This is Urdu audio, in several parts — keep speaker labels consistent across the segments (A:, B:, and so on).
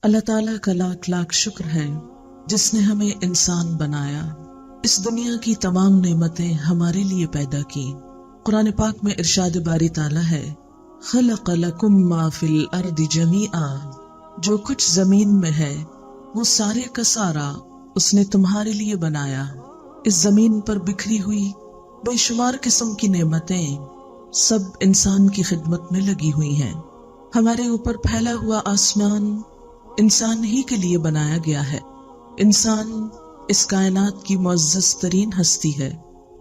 A: اللہ تعالیٰ کا لاکھ لاکھ شکر ہے جس نے ہمیں انسان بنایا، اس دنیا کی تمام نعمتیں ہمارے لیے پیدا کی۔ قرآن پاک میں ارشاد باری تعالیٰ ہے، خلق لکم ما فی الارض جمیعا، جو کچھ زمین میں ہے وہ سارے کا سارا اس نے تمہارے لیے بنایا۔ اس زمین پر بکھری ہوئی بے شمار قسم کی نعمتیں سب انسان کی خدمت میں لگی ہوئی ہیں۔ ہمارے اوپر پھیلا ہوا آسمان انسان ہی کے لیے بنایا گیا ہے۔ انسان اس کائنات کی معزز ترین ہستی ہے،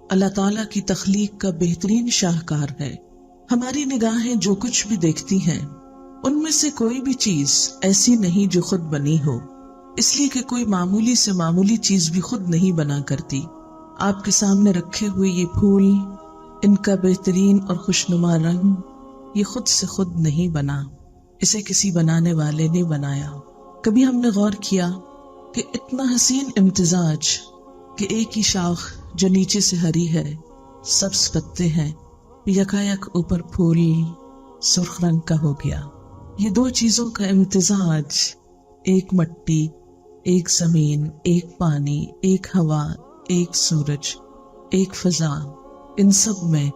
A: اللہ تعالیٰ کی تخلیق کا بہترین شاہکار ہے۔ ہماری نگاہیں جو کچھ بھی دیکھتی ہیں ان میں سے کوئی بھی چیز ایسی نہیں جو خود بنی ہو، اس لیے کہ کوئی معمولی سے معمولی چیز بھی خود نہیں بنا کرتی۔ آپ کے سامنے رکھے ہوئے یہ پھول، ان کا بہترین اور خوشنما رنگ، یہ خود سے خود نہیں بنا، اسے کسی بنانے والے نے بنایا۔ کبھی ہم نے غور کیا کہ اتنا حسین امتزاج کہ ایک ہی شاخ جو نیچے سے ہری ہے، سبز پتے ہیں، یکایک اوپر پھول سرخ رنگ کا ہو گیا۔ یہ دو چیزوں کا امتزاج، ایک مٹی، ایک زمین، ایک پانی، ایک ہوا، ایک سورج، ایک فضا، ان سب میں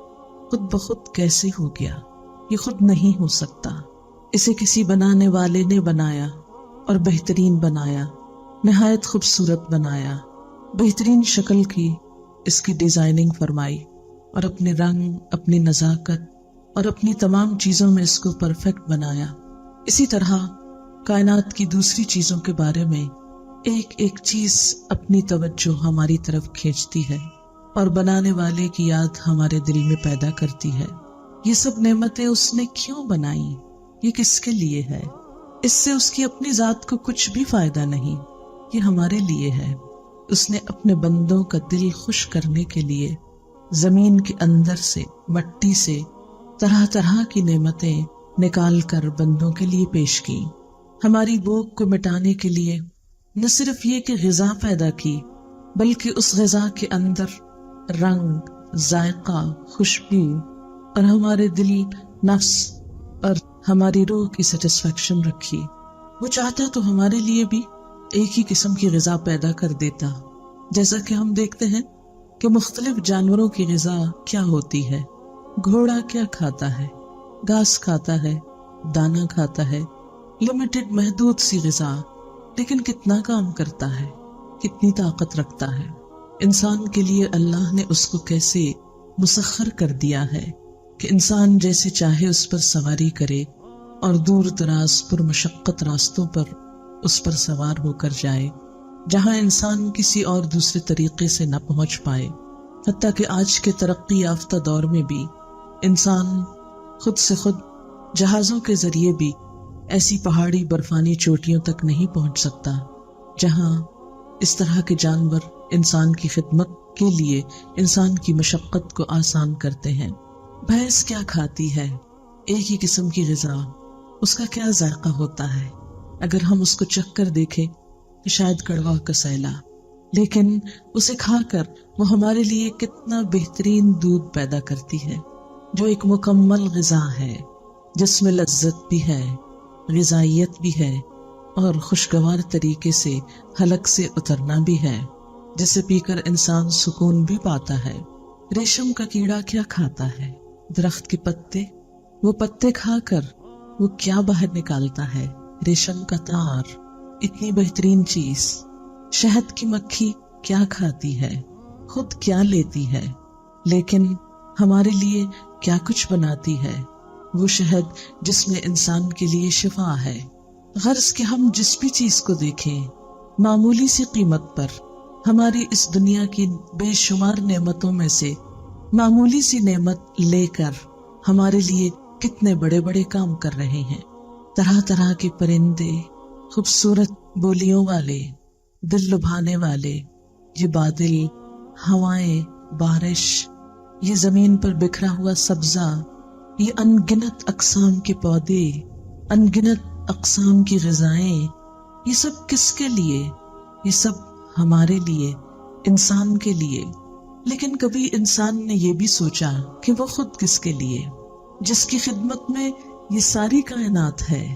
A: خود بخود کیسے ہو گیا؟ یہ خود نہیں ہو سکتا۔ اسے کسی بنانے والے نے بنایا اور بہترین بنایا، نہایت خوبصورت بنایا، بہترین شکل کی اس کی ڈیزائننگ فرمائی، اور اپنے رنگ، اپنی نزاکت اور اپنی تمام چیزوں میں اس کو پرفیکٹ بنایا۔ اسی طرح کائنات کی دوسری چیزوں کے بارے میں ایک ایک چیز اپنی توجہ ہماری طرف کھینچتی ہے اور بنانے والے کی یاد ہمارے دل میں پیدا کرتی ہے۔ یہ سب نعمتیں اس نے کیوں بنائیں؟ یہ کس کے لیے ہے؟ اس سے اس کی اپنی ذات کو کچھ بھی فائدہ نہیں، یہ ہمارے لیے ہے۔ اس نے اپنے بندوں کا دل خوش کرنے کے لیے زمین کے اندر سے، مٹی سے طرح طرح کی نعمتیں نکال کر بندوں کے لیے پیش کی۔ ہماری بھوک کو مٹانے کے لیے نہ صرف یہ کہ غذا پیدا کی، بلکہ اس غذا کے اندر رنگ، ذائقہ، خوشبو اور ہمارے دل، نفس اور ہماری روح کی سیٹسفیکشن رکھی۔ وہ چاہتا تو ہمارے لیے بھی ایک ہی قسم کی غذا پیدا کر دیتا، جیسا کہ ہم دیکھتے ہیں کہ مختلف جانوروں کی غذا کیا ہوتی ہے۔ گھوڑا کیا کھاتا ہے؟ گھاس کھاتا ہے، دانا کھاتا ہے، لمیٹڈ محدود سی غذا، لیکن کتنا کام کرتا ہے، کتنی طاقت رکھتا ہے۔ انسان کے لیے اللہ نے اس کو کیسے مسخر کر دیا ہے کہ انسان جیسے چاہے اس پر سواری کرے اور دور دراز پر مشقت راستوں پر اس پر سوار ہو کر جائے، جہاں انسان کسی اور دوسرے طریقے سے نہ پہنچ پائے۔ حتیٰ کہ آج کے ترقی یافتہ دور میں بھی انسان خود سے خود جہازوں کے ذریعے بھی ایسی پہاڑی برفانی چوٹیوں تک نہیں پہنچ سکتا جہاں اس طرح کے جانور انسان کی خدمت کے لیے انسان کی مشقت کو آسان کرتے ہیں۔ بھینس کیا کھاتی ہے؟ ایک ہی قسم کی غذا، اس کا کیا ذائقہ ہوتا ہے؟ اگر ہم اس کو چکھ کر دیکھیں تو شاید کڑوا کسیلا، لیکن اسے کھا کر وہ ہمارے لیے کتنا بہترین دودھ پیدا کرتی ہے، جو ایک مکمل غذا ہے، جس میں لذت بھی ہے، غذائیت بھی ہے، اور خوشگوار طریقے سے حلق سے اترنا بھی ہے، جسے پی کر انسان سکون بھی پاتا ہے۔ ریشم کا کیڑا کیا کھاتا ہے؟ درخت کے پتے۔ وہ پتے کھا کر وہ کیا باہر نکالتا ہے؟ ریشم کا تار، اتنی بہترین چیز۔ شہد کی مکھی کیا کھاتی ہے؟ خود کیا لیتی ہے، لیکن ہمارے لیے کیا کچھ بناتی ہے؟ وہ شہد جس میں انسان کے لیے شفا ہے۔ غرض کہ ہم جس بھی چیز کو دیکھیں، معمولی سی قیمت پر ہماری اس دنیا کی بے شمار نعمتوں میں سے معمولی سی نعمت لے کر ہمارے لیے کتنے بڑے بڑے کام کر رہے ہیں۔ طرح طرح کے پرندے، خوبصورت بولیوں والے، دل لبھانے والے، یہ بادل، ہوائیں، بارش، یہ زمین پر بکھرا ہوا سبزہ، یہ ان گنت اقسام کے پودے، ان گنت اقسام کی غذائیں، یہ سب کس کے لیے؟ یہ سب ہمارے لیے، انسان کے لیے۔ لیکن کبھی انسان نے یہ بھی سوچا کہ وہ خود کس کے لیے، جس کی خدمت میں یہ ساری کائنات ہے،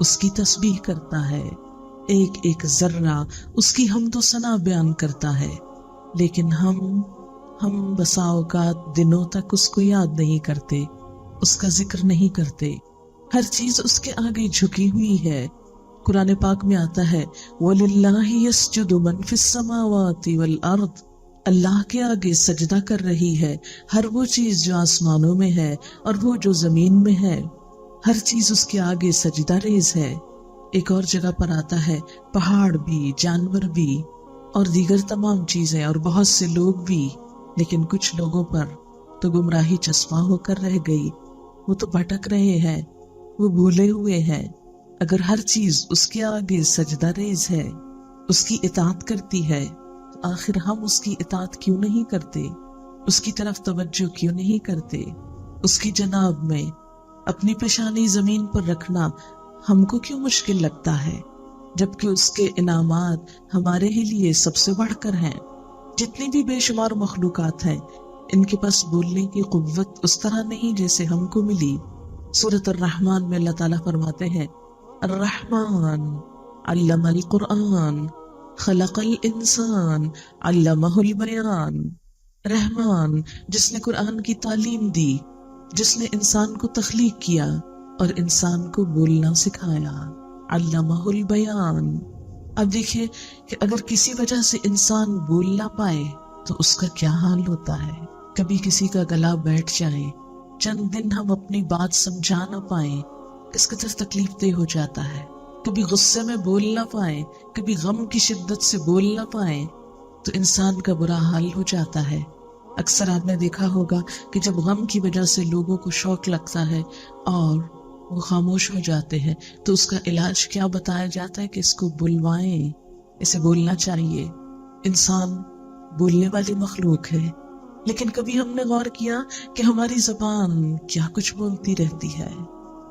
A: اس کی تسبیح کرتا ہے، ایک ایک ذرہ اس کی حمد و ثنا بیان کرتا ہے، لیکن ہم بسا اوقات دنوں تک اس کو یاد نہیں کرتے، اس کا ذکر نہیں کرتے۔ ہر چیز اس کے آگے جھکی ہوئی ہے۔ قرآن پاک میں آتا ہے وَلِلَّهِ يَسْجُدُ مَن فِي السَّمَاوَاتِ وَالْأَرْضِ، اللہ کے آگے سجدہ کر رہی ہے ہر وہ چیز جو آسمانوں میں ہے اور وہ جو زمین میں ہے، ہر چیز اس کے آگے سجدہ ریز ہے۔ ایک اور جگہ پر آتا ہے پہاڑ بھی، جانور بھی اور دیگر تمام چیزیں اور بہت سے لوگ بھی، لیکن کچھ لوگوں پر تو گمراہی چسپاں ہو کر رہ گئی، وہ تو بھٹک رہے ہیں، وہ بھولے ہوئے ہیں۔ اگر ہر چیز اس کے آگے سجدہ ریز ہے، اس کی اطاعت کرتی ہے، آخر ہم اس کی اطاعت کیوں نہیں کرتے؟ اس کی طرف توجہ کیوں نہیں کرتے؟ اس کی جناب میں اپنی پیشانی زمین پر رکھنا ہم کو کیوں مشکل لگتا ہے، جبکہ اس کے انعامات ہمارے ہی لیے سب سے بڑھ کر ہیں۔ جتنی بھی بے شمار مخلوقات ہیں، ان کے پاس بولنے کی قوت اس طرح نہیں جیسے ہم کو ملی۔ سورۃ الرحمن میں اللہ تعالیٰ فرماتے ہیں الرحمن علم القرآن خلق الانسان علمہ البیان، رحمان جس نے قرآن کی تعلیم دی، جس نے انسان کو تخلیق کیا اور انسان کو بولنا سکھایا، علمہ البیان۔ اب دیکھیں کہ اگر کسی وجہ سے انسان بول نہ پائے تو اس کا کیا حال ہوتا ہے۔ کبھی کسی کا گلا بیٹھ جائے، چند دن ہم اپنی بات سمجھا نہ پائیں، کس قدر تکلیف دہ ہو جاتا ہے۔ کبھی غصے میں بول نہ پائیں، کبھی غم کی شدت سے بول نہ پائیں تو انسان کا برا حال ہو جاتا ہے۔ اکثر آپ نے دیکھا ہوگا کہ جب غم کی وجہ سے لوگوں کو شوق لگتا ہے اور وہ خاموش ہو جاتے ہیں تو اس کا علاج کیا بتایا جاتا ہے کہ اس کو بلوائیں، اسے بولنا چاہیے۔ انسان بولنے والی مخلوق ہے، لیکن کبھی ہم نے غور کیا کہ ہماری زبان کیا کچھ بولتی رہتی ہے۔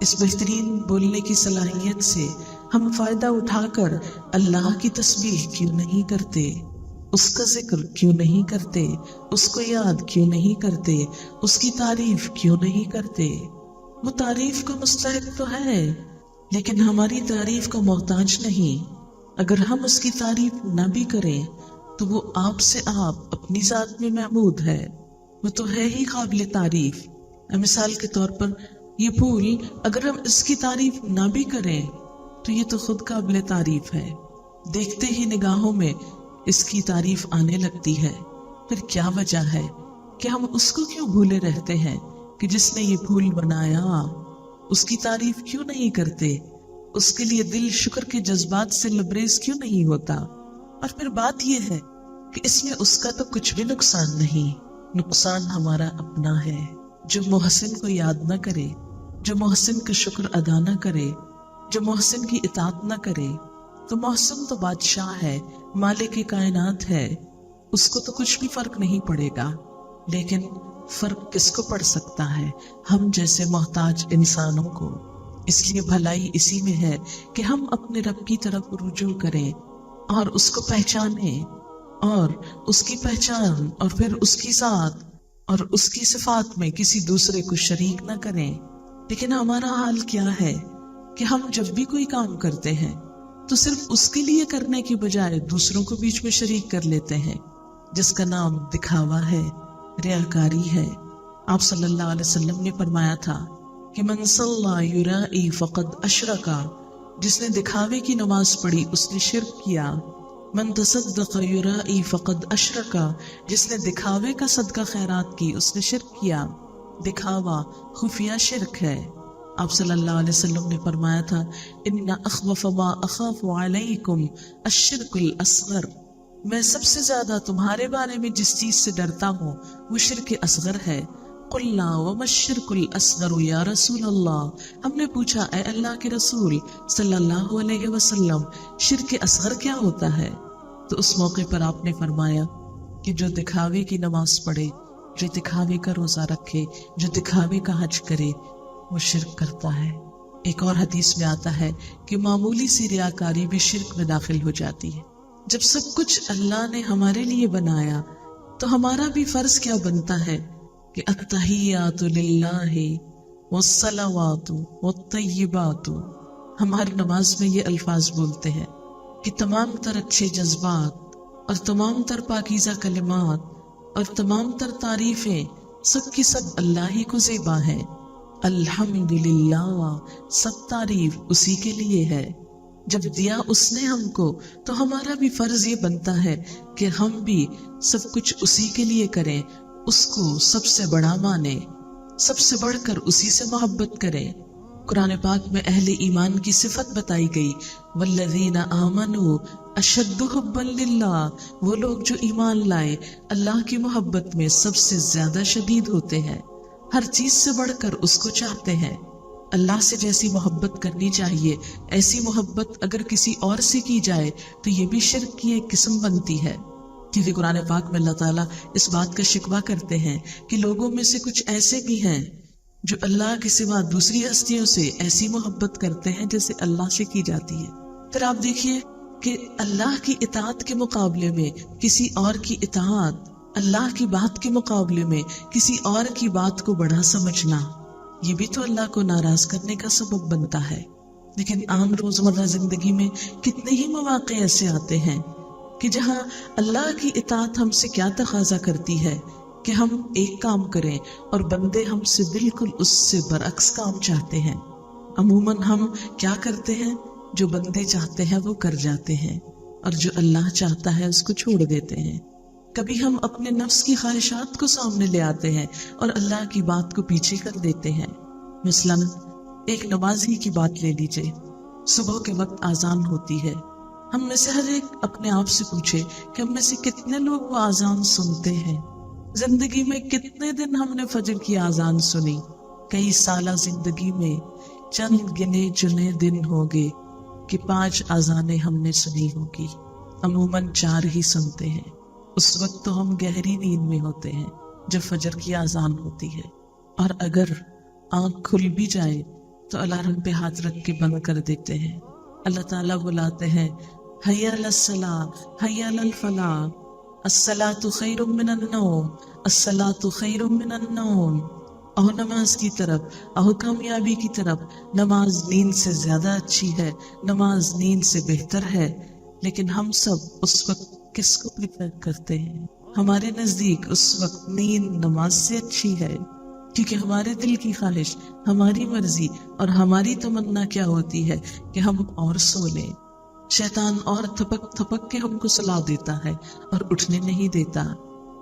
A: اس بہترین بولنے کی صلاحیت سے ہم فائدہ اٹھا کر اللہ کی تسبیح کیوں نہیں کرتے، اس کا ذکر کیوں نہیں کرتے، اس کو یاد کیوں نہیں کرتے، اس کی تعریف کیوں نہیں کرتے؟ وہ تعریف کا مستحق تو ہے، لیکن ہماری تعریف کا محتاج نہیں۔ اگر ہم اس کی تعریف نہ بھی کریں تو وہ آپ سے آپ اپنی ذات میں محمود ہے، وہ تو ہے ہی قابل تعریف۔ مثال کے طور پر یہ پھول اگر ہم اس کی تعریف نہ بھی کریں تو یہ تو خود قابل تعریف ہے، دیکھتے ہی نگاہوں میں اس کی تعریف آنے لگتی ہے۔ پھر کیا وجہ ہے کہ ہم اس کو کیوں بھولے رہتے ہیں کہ جس نے یہ پھول بنایا؟ اس کی تعریف کیوں نہیں کرتے؟ اس کے لیے دل شکر کے جذبات سے لبریز کیوں نہیں ہوتا؟ اور پھر بات یہ ہے کہ اس میں اس کا تو کچھ بھی نقصان نہیں، نقصان ہمارا اپنا ہے۔ جو محسن کو یاد نہ کرے، جو محسن کا شکر ادا نہ کرے، جو محسن کی اطاعت نہ کرے، تو محسن تو بادشاہ ہے، مالک کائنات ہے، اس کو تو کچھ بھی فرق نہیں پڑے گا۔ لیکن فرق کس کو پڑ سکتا ہے؟ ہم جیسے محتاج انسانوں کو۔ اس لیے بھلائی اسی میں ہے کہ ہم اپنے رب کی طرف رجوع کریں اور اس کو پہچانیں، اور اس کی پہچان اور پھر اس کی ذات اور اس کی صفات میں کسی دوسرے کو شریک نہ کریں۔ لیکن ہمارا حال کیا ہے کہ ہم جب بھی کوئی کام کرتے ہیں تو صرف اس کے لیے کرنے کی بجائے دوسروں کو بیچ میں شریک کر لیتے ہیں، جس کا نام دکھاوا ہے، ریاکاری ہے۔ آپ صلی اللہ علیہ وسلم نے فرمایا تھا کہ من صلی یرائی فقد اشرکا، جس نے دکھاوے کی نماز پڑھی اس نے شرک کیا۔ من تصدق یرائی فقد اشرکا، جس نے دکھاوے کا صدقہ خیرات کی اس نے شرک کیا۔ دکھاوا خفیہ شرک ہے۔ آپ صلی اللہ علیہ وسلم نے فرمایا تھا ان اخوف ما اخاف علیکم الشرک الاصغر، میں سب سے زیادہ تمہارے بارے میں جس چیز سے ڈرتا ہوں وہ شرک اصغر ہے۔ قلنا وما الشرک الاصغر یا رسول اللہ، ہم نے پوچھا اے اللہ کے رسول صلی اللہ علیہ وسلم شرک اصغر کیا ہوتا ہے؟ تو اس موقع پر آپ نے فرمایا کہ جو دکھاوے کی نماز پڑھے، جو دکھاوے کا روزہ رکھے، جو دکھاوے کا حج کرے، وہ شرک کرتا ہے۔ ایک اور حدیث میں آتا ہے کہ معمولی سی ریاکاری بھی شرک میں داخل ہو جاتی ہے۔ جب سب کچھ اللہ نے ہمارے لیے بنایا تو ہمارا بھی فرض کیا بنتا ہے کہ التحیات للہ والصلوات والطیبات، ہماری نماز میں یہ الفاظ بولتے ہیں کہ تمام تر اچھے جذبات اور تمام تر پاکیزہ کلمات اور تمام تر تعریفیں سب کی سب اللہ ہی کو زیبا ہے. الحمدللہ، سب تعریف اسی کے لیے ہے. جب دیا اس نے ہم کو تو ہمارا بھی فرض یہ بنتا ہے کہ ہم بھی سب کچھ اسی کے لیے کریں، اس کو سب سے بڑا مانیں، سب سے بڑھ کر اسی سے محبت کریں. قرآن پاک میں اہل ایمان کی صفت بتائی گئی، والذین آمنوا اشد حبا للہ، وہ لوگ جو ایمان لائے اللہ کی محبت میں سب سے زیادہ شدید ہوتے ہیں، ہر چیز سے بڑھ کر اس کو چاہتے ہیں. اللہ سے جیسی محبت کرنی چاہیے ایسی محبت اگر کسی اور سے کی جائے تو یہ بھی شرک کی ایک قسم بنتی ہے. کیونکہ قرآن پاک میں اللہ تعالیٰ اس بات کا شکوہ کرتے ہیں کہ لوگوں میں سے کچھ ایسے بھی ہیں جو اللہ کے سوا دوسری ہستیوں سے ایسی محبت کرتے ہیں جیسے اللہ سے کی جاتی ہے. پھر آپ دیکھیے کہ اللہ کی اطاعت کے مقابلے میں کسی اور کی اطاعت، اللہ کی بات کے مقابلے میں کسی اور کی بات کو بڑا سمجھنا، یہ بھی تو اللہ کو ناراض کرنے کا سبب بنتا ہے. لیکن عام روزمرہ زندگی میں کتنے ہی مواقع ایسے آتے ہیں کہ جہاں اللہ کی اطاعت ہم سے کیا تقاضا کرتی ہے کہ ہم ایک کام کریں اور بندے ہم سے بالکل اس سے برعکس کام چاہتے ہیں. عموماً ہم کیا کرتے ہیں؟ جو بندے چاہتے ہیں وہ کر جاتے ہیں اور جو اللہ چاہتا ہے اس کو چھوڑ دیتے ہیں. کبھی ہم اپنے نفس کی خواہشات کو سامنے لے آتے ہیں اور اللہ کی بات کو پیچھے کر دیتے ہیں. مثلاً ایک نمازی کی بات لے لیجئے. صبح کے وقت اذان ہوتی ہے، ہم میں سے ہر ایک اپنے آپ سے پوچھے کہ ہم میں سے کتنے لوگ وہ اذان سنتے ہیں. زندگی میں کتنے دن ہم نے فجر کی اذان سنی؟ کئی سالہ زندگی میں چند گنے چنے دن ہو گئے کہ 5 اذانیں ہم نے سنی ہوگی. عموماً 4 ہی سنتے ہیں. اس وقت تو ہم گہری نیند میں ہوتے ہیں جب فجر کی اذان ہوتی ہے، اور اگر آنکھ کھل بھی جائے تو الارم پہ ہاتھ رکھ کے بند کر دیتے ہیں. اللہ تعالیٰ بلاتے ہیں حی علی الصلاۃ، حی علی الفلاح، الصلاۃ خیر من النوم، الصلاۃ خیر من النوم. آؤ نماز کی طرف، آؤ کامیابی کی طرف. نماز نیند سے زیادہ اچھی ہے، نماز نیند سے بہتر ہے. لیکن ہم سب اس وقت کس کو پریفر کرتے ہیں؟ ہمارے نزدیک اس وقت نیند نماز سے اچھی ہے، کیونکہ ہمارے دل کی خواہش، ہماری مرضی اور ہماری تمنا کیا ہوتی ہے کہ ہم اور سو لیں. شیطان اور تھپک تھپک کے ہم کو سلا دیتا ہے اور اٹھنے نہیں دیتا.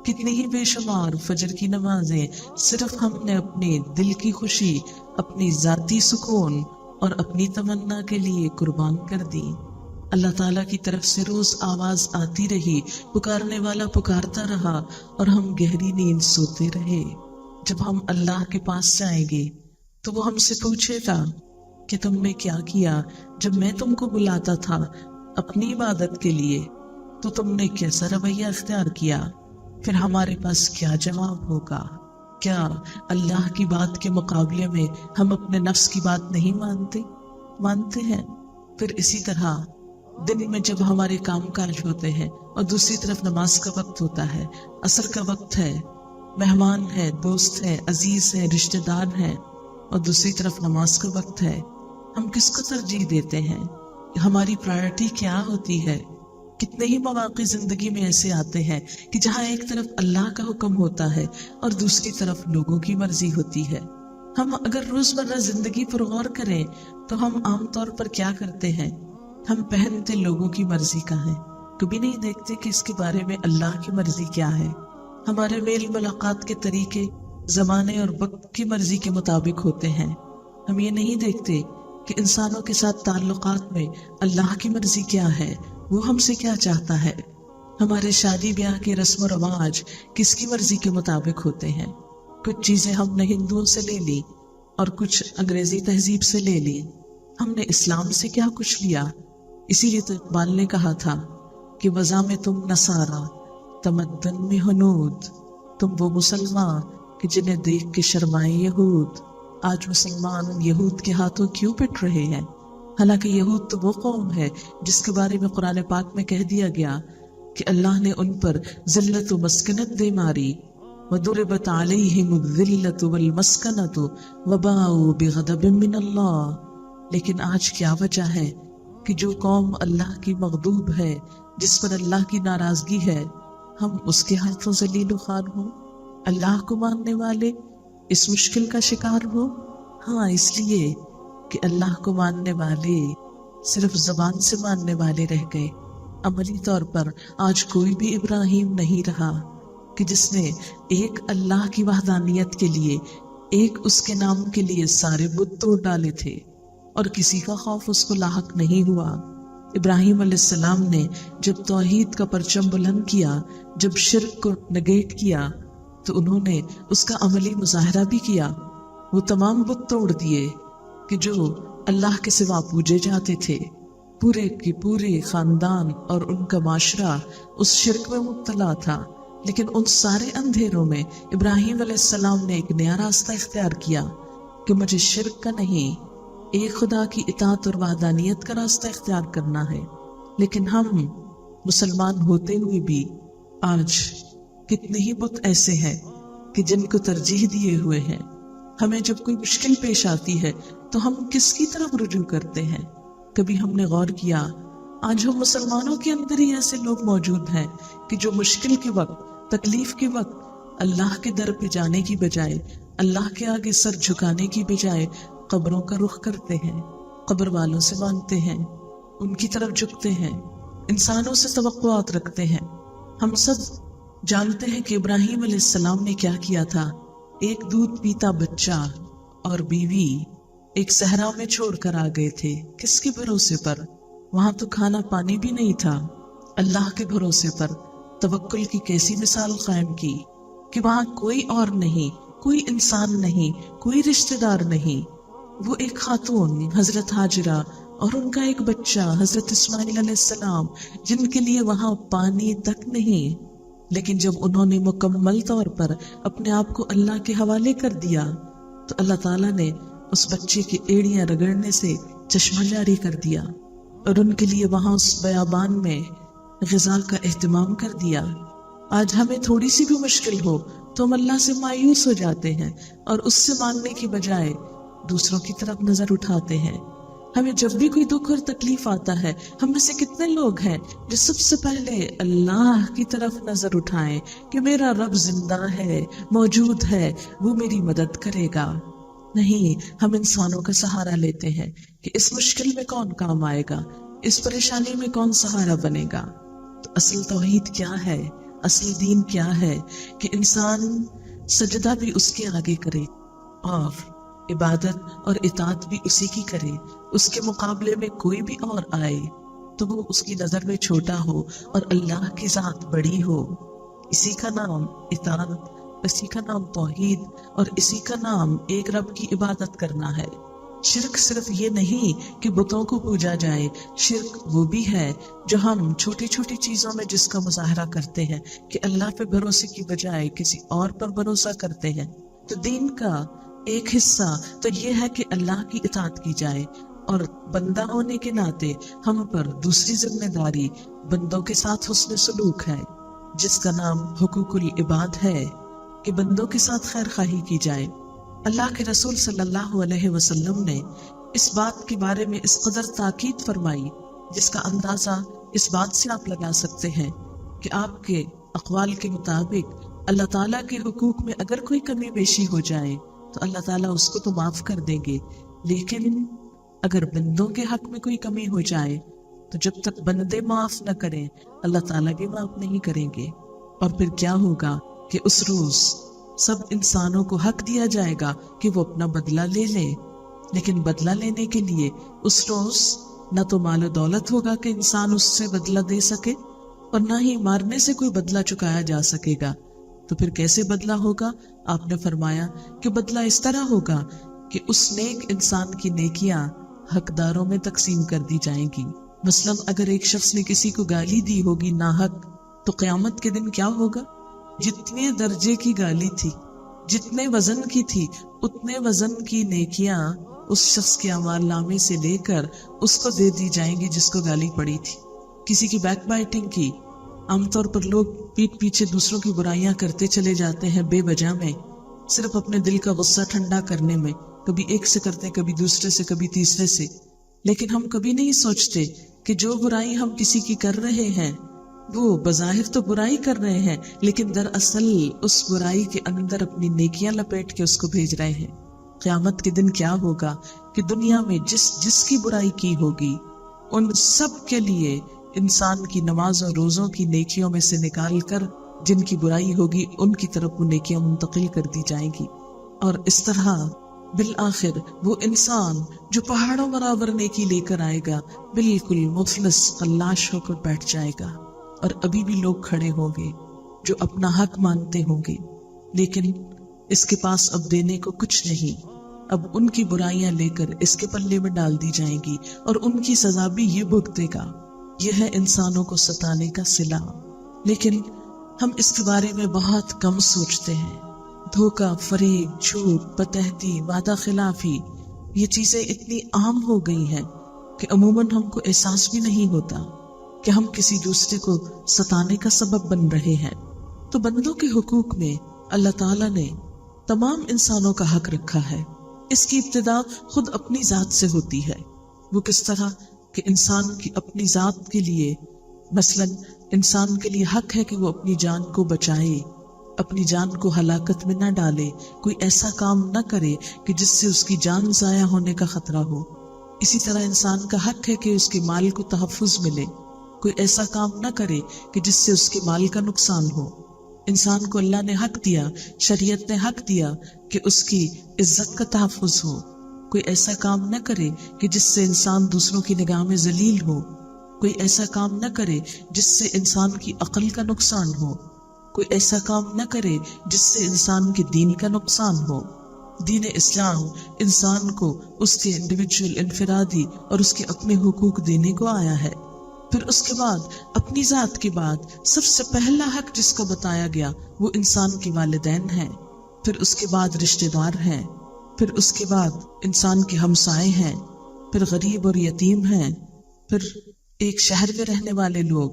A: کتنی ہی بے شمار فجر کی نمازیں صرف ہم نے اپنے دل کی خوشی، اپنی ذاتی سکون اور اپنی تمنا کے لیے قربان کر دی. اللہ تعالیٰ کی طرف سے روز آواز آتی رہی، پکارنے والا پکارتا رہا اور ہم گہری نیند سوتے رہے. جب ہم اللہ کے پاس جائیں گے تو وہ ہم سے پوچھے گا کہ تم نے کیا کیا جب میں تم کو بلاتا تھا اپنی عبادت کے لیے، تو تم نے کیسا رویہ اختیار کیا؟ پھر ہمارے پاس کیا جواب ہوگا؟ کیا اللہ کی بات کے مقابلے میں ہم اپنے نفس کی بات نہیں مانتے ہیں؟ پھر اسی طرح دن میں جب ہمارے کام کاج ہوتے ہیں اور دوسری طرف نماز کا وقت ہوتا ہے، عصر کا وقت ہے، مہمان ہے، دوست ہے، عزیز ہے، رشتہ دار ہیں، اور دوسری طرف نماز کا وقت ہے، ہم کس کو ترجیح دیتے ہیں؟ ہماری پرائرٹی کیا ہوتی ہے؟ کتنے ہی مواقع زندگی میں ایسے آتے ہیں کہ جہاں ایک طرف اللہ کا حکم ہوتا ہے اور دوسری طرف لوگوں کی مرضی ہوتی ہے. ہم اگر روزمرہ زندگی پر غور کریں تو ہم عام طور پر کیا کرتے ہیں؟ ہم پہنتے لوگوں کی مرضی کا ہے، کبھی نہیں دیکھتے کہ اس کے بارے میں اللہ کی مرضی کیا ہے. ہمارے میل ملاقات کے طریقے زمانے اور وقت کی مرضی کے مطابق ہوتے ہیں. ہم یہ نہیں دیکھتے کہ انسانوں کے ساتھ تعلقات میں اللہ کی مرضی کیا ہے، وہ ہم سے کیا چاہتا ہے. ہمارے شادی بیاہ کے رسم و رواج کس کی مرضی کے مطابق ہوتے ہیں. کچھ چیزیں ہم نے ہندوؤں سے لے لی اور کچھ انگریزی تہذیب سے لے لی. ہم نے اسلام سے کیا کچھ لیا. اسی لیے تو اقبال نے کہا تھا کہ وضع میں تم نصارا، تمدن میں ہنود، تم وہ مسلمان کہ جنہیں دیکھ کے شرمائے یہود. آج مسلمان یہود کے ہاتھوں کیوں پٹ رہے ہیں؟ حالانکہ یہود تو وہ قوم ہے جس کے بارے میں قرآن پاک میں کہہ دیا گیا کہ اللہ نے ان پر ذلت و مسکنت دے ماری. وَضُرِبَتْ عَلَيْهِمُ الذِّلَّةُ وَالْمَسْكَنَةُ وَبَاءُوا بِغَضَبٍ مِّنَ اللَّهِ. لیکن آج کیا وجہ ہے کہ جو قوم اللہ کی مغضوب ہے، جس پر اللہ کی ناراضگی ہے، ہم اس کے ہاتھوں ذلیل و خوار ہوں؟ اللہ کو ماننے والے اس مشکل کا شکار ہو؟ ہاں، اس لیے کہ اللہ کو ماننے والے صرف زبان سے ماننے والے رہ گئے، عملی طور پر آج کوئی بھی ابراہیم نہیں رہا کہ جس نے ایک اللہ کی وحدانیت کے لیے، ایک اس کے نام کے لیے سارے بت توڑ ڈالے تھے اور کسی کا خوف اس کو لاحق نہیں ہوا۔ ابراہیم علیہ السلام نے جب توحید کا پرچم بلند کیا، جب شرک کو نگیٹ کیا، تو انہوں نے اس کا عملی مظاہرہ بھی کیا۔ وہ تمام بت توڑ دیے کہ جو اللہ کے سوا پوجے جاتے تھے۔ پورے کے پورے خاندان اور ان کا معاشرہ اس شرک میں مبتلا تھا، لیکن ان سارے اندھیروں میں ابراہیم علیہ السلام نے ایک نیا راستہ اختیار کیا کہ مجھے شرک کا نہیں، ایک خدا کی اطاعت اور وحدانیت کا راستہ اختیار کرنا ہے۔ لیکن ہم مسلمان ہوتے ہوئے بھی آج کتنے ہی بت ایسے ہیں کہ جن کو ترجیح دیے ہوئے ہیں۔ ہمیں جب کوئی مشکل پیش آتی ہے تو ہم کس کی طرف رجوع کرتے ہیں؟ کبھی ہم نے غور کیا آج ہم مسلمانوں کے اندر ہی ایسے لوگ موجود ہیں کہ جو مشکل کے وقت، تکلیف کے وقت اللہ کے در پہ جانے کی بجائے، اللہ کے آگے سر جھکانے کی بجائے قبروں کا رخ کرتے ہیں، قبر والوں سے مانگتے ہیں، ان کی طرف جھکتے ہیں، انسانوں سے توقعات رکھتے ہیں۔ ہم سب جانتے ہیں کہ ابراہیم علیہ السلام نے کیا کیا تھا۔ ایک دودھ پیتا بچہ اور بیوی ایک صحرا میں چھوڑ کر آ گئے تھے۔ کس کے بھروسے پر؟ وہاں تو کھانا پانی بھی نہیں تھا۔ اللہ کے بھروسے پر توکل کی کیسی مثال قائم کی کہ وہاں کوئی اور نہیں، کوئی انسان نہیں، کوئی رشتہ دار نہیں۔ وہ ایک خاتون حضرت ہاجرہ اور ان کا ایک بچہ حضرت اسماعیل علیہ السلام، جن کے لیے وہاں پانی تک نہیں، لیکن جب انہوں نے مکمل طور پر اپنے آپ کو اللہ کے حوالے کر دیا تو اللہ تعالیٰ نے اس بچے کی ایڑیاں رگڑنے سے چشمہ جاری کر دیا اور ان کے لیے وہاں اس بیابان میں غذا کا اہتمام کر دیا۔ آج ہمیں تھوڑی سی بھی مشکل ہو تو ہم اللہ سے مایوس ہو جاتے ہیں اور اس سے مانگنے کی بجائے دوسروں کی طرف نظر اٹھاتے ہیں۔ ہمیں جب بھی کوئی دکھ اور تکلیف آتا ہے، ہم میں سے کتنے لوگ ہیں جو سب سے پہلے اللہ کی طرف نظر اٹھائیں کہ میرا رب زندہ ہے، موجود ہے، وہ میری مدد کرے گا؟ نہیں، ہم انسانوں کا سہارا لیتے ہیں کہ اس مشکل میں کون کام آئے گا، اس پریشانی میں کون سہارا بنے گا۔ تو اصل توحید کیا ہے؟ اصل دین کیا ہے؟ کہ انسان سجدہ بھی اس کے آگے کرے اور عبادت اور اطاعت بھی اسی کی کرے۔ اس کے مقابلے میں کوئی بھی اور آئے تو وہ اس کی نظر میں چھوٹا ہو اور اللہ کی ذات بڑی ہو۔ اسی کا نام اطاعت، اسی کا نام توحید اور اسی کا نام ایک رب کی عبادت کرنا ہے۔ شرک صرف یہ نہیں کہ بتوں کو پوجا جائے، شرک وہ بھی ہے جو ہم چھوٹی چھوٹی چیزوں میں جس کا مظاہرہ کرتے ہیں کہ اللہ پہ بھروسے کی بجائے کسی اور پر بھروسہ کرتے ہیں۔ تو دین کا ایک حصہ تو یہ ہے کہ اللہ کی اطاعت کی جائے، اور بندہ ہونے کے ناطے ہم پر دوسری ذمہ داری بندوں کے ساتھ حسن سلوک ہے، جس کا نام حقوق العباد ہے کہ بندوں کے ساتھ خیر خواہی کی جائے۔ اللہ کے رسول صلی اللہ علیہ وسلم نے اس بات کے بارے میں اس قدر تاکید فرمائی جس کا اندازہ اس بات سے آپ لگا سکتے ہیں کہ آپ کے اقوال کے مطابق اللہ تعالیٰ کے حقوق میں اگر کوئی کمی بیشی ہو جائے تو اللہ تعالیٰ اس کو تو معاف کر دیں گے، لیکن اگر بندوں کے حق میں کوئی کمی ہو جائے تو جب تک بندے معاف نہ کریں اللہ تعالیٰ بھی معاف نہیں کریں گے۔ اور پھر کیا ہوگا کہ اس روز سب انسانوں کو حق دیا جائے گا کہ وہ اپنا بدلہ لے لیں، لیکن بدلہ لینے کے لیے اس روز نہ تو مال و دولت ہوگا کہ انسان اس سے بدلہ دے سکے، اور نہ ہی مارنے سے کوئی بدلہ چکایا جا سکے گا۔ تو پھر کیسے بدلہ ہوگا؟ آپ نے فرمایا کہ بدلہ اس طرح ہوگا کہ اس نیک انسان کی نیکیاں حقداروں میں تقسیم کر دی جائیں گی۔ مثلا اگر ایک شخص نے کسی کو گالی دی ہوگی ناحق، تو قیامت کے دن کیا ہوگا؟ جتنے درجے کی گالی تھی، جتنے وزن کی تھی، اتنے وزن کی نیکیاں اس شخص کے اعمال نامے سے لے کر اس کو دے دی جائیں گی جس کو گالی پڑی تھی۔ کسی کی بیک بائٹنگ کی، عام طور پر لوگ پیٹ پیچھے دوسروں کی برائیاں کرتے چلے جاتے ہیں بے وجہ میں، صرف اپنے دل کا غصہ ٹھنڈا کرنے میں، کبھی ایک سے کرتے ہیں، کبھی دوسرے سے، کبھی تیسرے سے، لیکن ہم کبھی نہیں سوچتے کہ جو برائی ہم کسی کی کر رہے ہیں وہ بظاہر تو برائی کر رہے ہیں، لیکن دراصل اس برائی کے اندر اپنی نیکیاں لپیٹ کے اس کو بھیج رہے ہیں۔ قیامت کے دن کیا ہوگا کہ دنیا میں جس کی برائی کی ہوگی ان سب کے لیے انسان کی نماز اور روزوں کی نیکیوں میں سے نکال کر جن کی برائی ہوگی ان کی طرف وہ نیکیاں منتقل کر دی جائیں گی، اور اس طرح بالآخر وہ انسان جو پہاڑوں برابر نیکی لے کر آئے گا بالکل مفلس خلاش ہو کر بیٹھ جائے گا، اور ابھی بھی لوگ کھڑے ہوں گے جو اپنا حق مانتے ہوں گے، لیکن اس کے پاس اب دینے کو کچھ نہیں، اب ان کی برائیاں لے کر اس کے پلے میں ڈال دی جائیں گی اور ان کی سزا بھی یہ بھگتے گا۔ یہ ہے انسانوں کو ستانے کا صلہ، لیکن ہم اس کے بارے میں بہت کم سوچتے ہیں۔ دھوکہ، فریب، جھوٹ، بدعہدی، وعدہ خلافی، یہ چیزیں اتنی عام ہو گئی ہیں کہ عموماً ہم کو احساس بھی نہیں ہوتا کہ ہم کسی دوسرے کو ستانے کا سبب بن رہے ہیں۔ تو بندوں کے حقوق میں اللہ تعالیٰ نے تمام انسانوں کا حق رکھا ہے۔ اس کی ابتدا خود اپنی ذات سے ہوتی ہے۔ وہ کس طرح کہ انسان کی اپنی ذات کے لیے، مثلاً انسان کے لیے حق ہے کہ وہ اپنی جان کو بچائے، اپنی جان کو ہلاکت میں نہ ڈالے، کوئی ایسا کام نہ کرے کہ جس سے اس کی جان ضائع ہونے کا خطرہ ہو۔ اسی طرح انسان کا حق ہے کہ اس کے مال کو تحفظ ملے، کوئی ایسا کام نہ کرے کہ جس سے اس کے مال کا نقصان ہو۔ انسان کو اللہ نے حق دیا، شریعت نے حق دیا کہ اس کی عزت کا تحفظ ہو، کوئی ایسا کام نہ کرے کہ جس سے انسان دوسروں کی نگاہ میں ذلیل ہو، کوئی ایسا کام نہ کرے جس سے انسان کی عقل کا نقصان ہو، کوئی ایسا کام نہ کرے جس سے انسان کے دین کا نقصان ہو۔ دین اسلام انسان کو اس کے انڈیویجول، انفرادی اور اس کے اپنے حقوق دینے کو آیا ہے۔ پھر اس کے بعد اپنی ذات کے بعد سب سے پہلا حق جس کو بتایا گیا وہ انسان کے والدین ہیں، پھر اس کے بعد رشتہ دار ہیں، پھر اس کے بعد انسان کے ہمسائے ہیں، پھر غریب اور یتیم ہیں، پھر ایک شہر میں رہنے والے لوگ،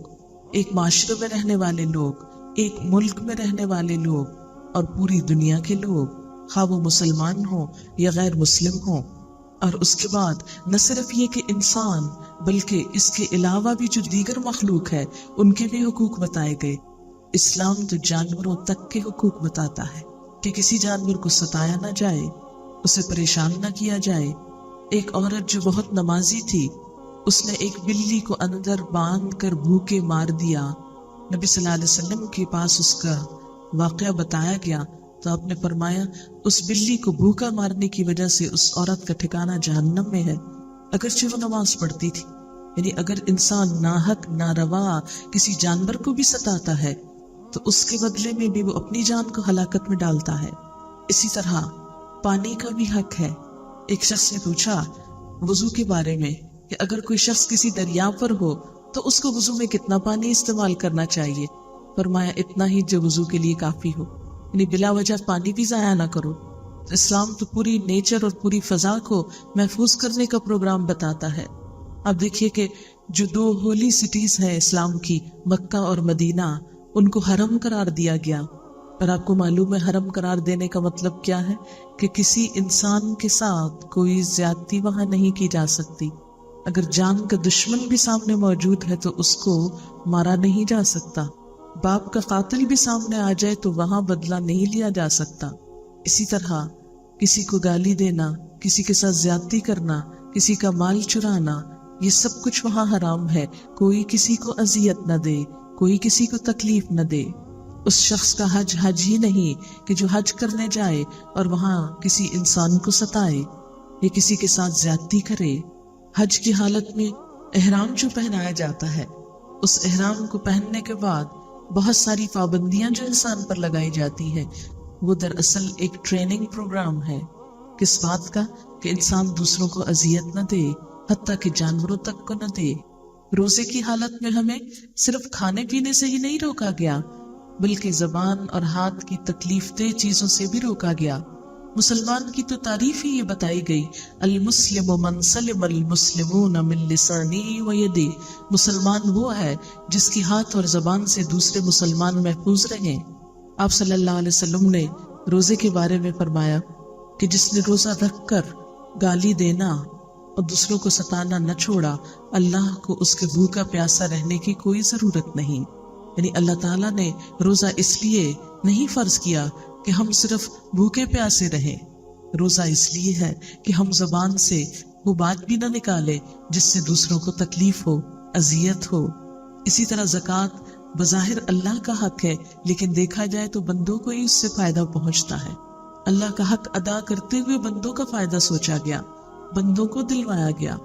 A: ایک معاشرے میں رہنے والے لوگ، ایک ملک میں رہنے والے لوگ، اور پوری دنیا کے لوگ، خواہ وہ مسلمان ہوں یا غیر مسلم ہوں۔ اور اس کے بعد نہ صرف یہ کہ انسان بلکہ اس کے علاوہ بھی جو دیگر مخلوق ہے ان کے بھی حقوق بتائے گئے۔ اسلام تو جانوروں تک کے حقوق بتاتا ہے کہ کسی جانور کو ستایا نہ جائے، اسے پریشان نہ کیا جائے۔ ایک عورت جو بہت نمازی تھی، اس نے ایک بلی کو اندر باندھ کر بھوکے مار دیا۔ نبی صلی اللہ علیہ وسلم کے پاس اس کا واقعہ بتایا گیا تو آپ نے فرمایا اس بلی کو بھوکا مارنے کی وجہ سے اس عورت کا ٹھکانہ جہنم میں ہے، اگرچہ وہ نماز پڑھتی تھی۔ یعنی اگر انسان ناحق ناروا کسی جانور کو بھی ستاتا ہے تو اس کے بدلے میں بھی وہ اپنی جان کو ہلاکت میں ڈالتا ہے۔ اسی طرح پانی کا بھی حق ہے۔ ایک شخص نے پوچھا وضو کے بارے میں کہ اگر کوئی شخص کسی دریا پر ہو تو اس کو وضو میں کتنا پانی استعمال کرنا چاہیے؟ فرمایا اتنا ہی جو وضو کے لیے کافی ہو، یعنی بلا وجہ پانی بھی ضائع نہ کرو۔ اسلام تو پوری نیچر اور پوری فضا کو محفوظ کرنے کا پروگرام بتاتا ہے۔ اب دیکھیے کہ جو دو ہولی سٹیز ہیں اسلام کی، مکہ اور مدینہ، ان کو حرم قرار دیا گیا، اور آپ کو معلوم ہے حرم قرار دینے کا مطلب کیا ہے کہ کسی انسان کے ساتھ کوئی زیادتی وہاں نہیں کی جا سکتی۔ اگر جان کا دشمن بھی سامنے موجود ہے تو اس کو مارا نہیں جا سکتا، باپ کا قاتل بھی سامنے آ جائے تو وہاں بدلہ نہیں لیا جا سکتا۔ اسی طرح کسی کو گالی دینا، کسی کے ساتھ زیادتی کرنا، کسی کا مال چرانا، یہ سب کچھ وہاں حرام ہے۔ کوئی کسی کو اذیت نہ دے، کوئی کسی کو تکلیف نہ دے۔ اس شخص کا حج ہی نہیں کہ جو حج کرنے جائے اور وہاں کسی انسان کو ستائے یا کسی کے ساتھ زیادتی کرے۔ حج کی حالت میں احرام جو پہنایا جاتا ہے، اس احرام کو پہننے کے بعد بہت ساری پابندیاں جو انسان پر لگائی جاتی ہیں، وہ دراصل ایک ٹریننگ پروگرام ہے۔ کس بات کا؟ کہ انسان دوسروں کو اذیت نہ دے، حتیٰ کہ جانوروں تک کو نہ دے۔ روزے کی حالت میں ہمیں صرف کھانے پینے سے ہی نہیں روکا گیا، بلکہ زبان اور ہاتھ کی تکلیف دہ چیزوں سے بھی روکا گیا۔ مسلمان کی تو تعریف ہی یہ بتائی گئی، المسلم من سلم المسلمون من لسانہ و یدہ، مسلمان وہ ہے جس کی ہاتھ اور زبان سے دوسرے مسلمان محفوظ رہیں۔ آپ صلی اللہ علیہ وسلم نے روزے کے بارے میں فرمایا کہ جس نے روزہ رکھ کر گالی دینا اور دوسروں کو ستانا نہ چھوڑا، اللہ کو اس کے بھوکا پیاسا رہنے کی کوئی ضرورت نہیں۔ یعنی اللہ تعالیٰ نے روزہ اس لیے نہیں فرض کیا کہ ہم صرف بھوکے پیاسے رہیں، روزہ اس لیے ہے کہ ہم زبان سے وہ بات بھی نہ نکالے جس سے دوسروں کو تکلیف ہو، اذیت ہو۔ اسی طرح زکوٰۃ بظاہر اللہ کا حق ہے، لیکن دیکھا جائے تو بندوں کو ہی اس سے فائدہ پہنچتا ہے۔ اللہ کا حق ادا کرتے ہوئے بندوں کا فائدہ سوچا گیا، بندوں کو دلوایا گیا۔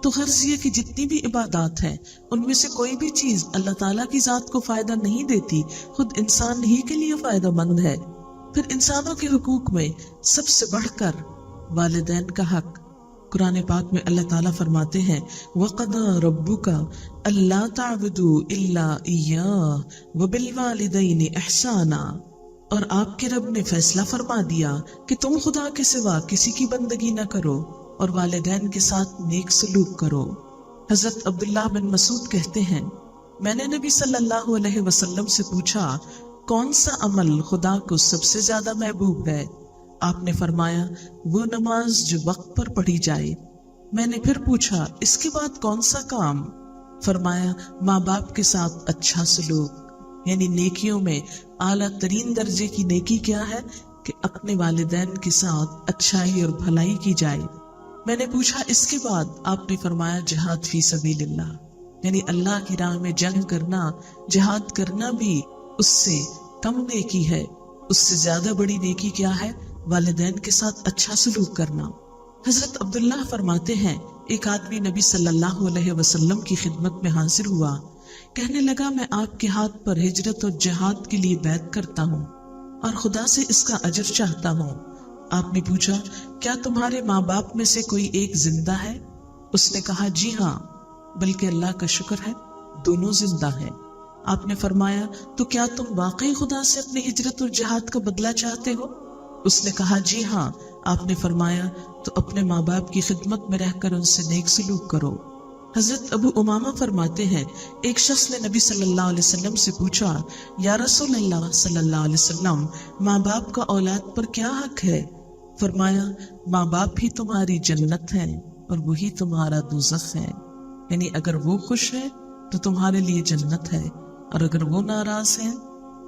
A: تو غرض یہ کہ جتنی بھی عبادات ہیں ان میں سے کوئی بھی چیز اللہ تعالیٰ کی ذات کو فائدہ نہیں دیتی، خود انسان ہی کے لیے فائدہ مند ہے۔ پھر انسانوں کے حقوق میں سب سے بڑھ کر والدین کا حق۔ قرآن پاک میں اللہ تعالیٰ فرماتے ہیں وَقَضَىٰ رَبُّكَ أَلَّا تَعْبُدُوا إِلَّا إِيَّاهُ وَبِالْوَالِدَيْنِ إِحْسَانًا، اور آپ کے رب نے فیصلہ فرما دیا کہ تم خدا کے سوا کسی کی بندگی نہ کرو اور والدین کے ساتھ نیک سلوک کرو۔ حضرت عبداللہ بن مسعود کہتے ہیں میں نے نبی صلی اللہ علیہ وسلم سے پوچھا کون سا عمل خدا کو سب سے زیادہ محبوب ہے؟ آپ نے فرمایا وہ نماز جو وقت پر پڑھی جائے۔ میں نے پھر پوچھا اس کے بعد کون سا کام؟ فرمایا ماں باپ کے ساتھ اچھا سلوک، یعنی نیکیوں میں اعلیٰ ترین درجے کی نیکی کیا ہے کہ اپنے والدین کے ساتھ اچھائی اور بھلائی کی جائے۔ میں نے پوچھا اس کے بعد؟ آپ نے فرمایا جہاد فی سبیل اللہ، یعنی اللہ کی راہ میں جنگ کرنا، جہاد کرنا بھی اس سے کم نیکی ہے۔ اس سے زیادہ بڑی نیکی کیا ہے؟ والدین کے ساتھ اچھا سلوک کرنا۔ حضرت عبداللہ فرماتے ہیں ایک آدمی نبی صلی اللہ علیہ وسلم کی خدمت میں حاضر ہوا، کہنے لگا میں آپ کے ہاتھ پر ہجرت اور جہاد کے لیے بیعت کرتا ہوں اور خدا سے اس کا اجر چاہتا ہوں۔ آپ نے پوچھا کیا تمہارے ماں باپ میں سے کوئی ایک زندہ ہے؟ اس نے کہا جی ہاں، بلکہ اللہ کا شکر ہے دونوں زندہ ہیں۔ آپ نے فرمایا تو کیا تم واقعی خدا سے اپنی ہجرت اور جہاد کا بدلہ چاہتے ہو؟ اس نے کہا جی ہاں۔ آپ نے فرمایا تو اپنے ماں باپ کی خدمت میں رہ کر ان سے نیک سلوک کرو۔ حضرت ابو امامہ فرماتے ہیں ایک شخص نے نبی صلی اللہ علیہ وسلم سے پوچھا یا رسول اللہ صلی اللہ علیہ وسلم ماں باپ کا اولاد پر کیا حق ہے؟ فرمایا ماں باپ ہی تمہاری جنت ہیں اور وہی تمہارا دوزخ ہے، یعنی اگر وہ خوش ہے تو تمہارے لیے جنت ہے اور اگر وہ ناراض ہے